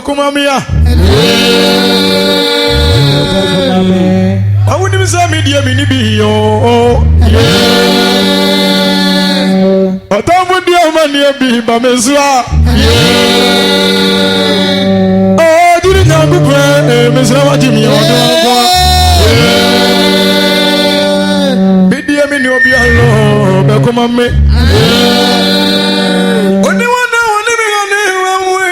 Kumamia. I wouldn't say me dear mini be yo. But I would dear money be by Mezua. Oh, didn't have to pray, Mezua Jimmy or be dear mini or be alone, Bekumame. Only one now, living on the wrong way.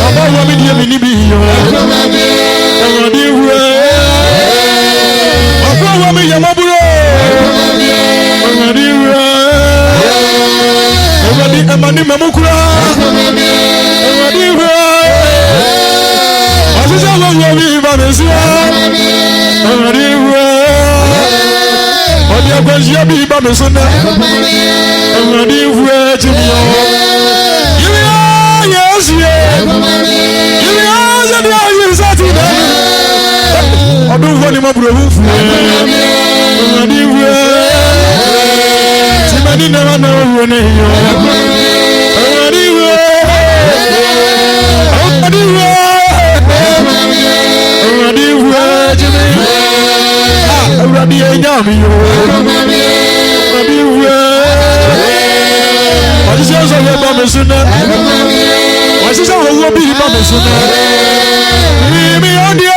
Baba wa mi di mi ni bi yo. Odia kwanjia bi ba me so na Awurade vuo timi yo Yes ya dia yisati da Odu vuo ni mabro fu Awurade vuo Timani na na vuo ne yo Awurade vuo Awurade vuo timi Awurade enyami yo What is your son? What is our lobby? Me on the air.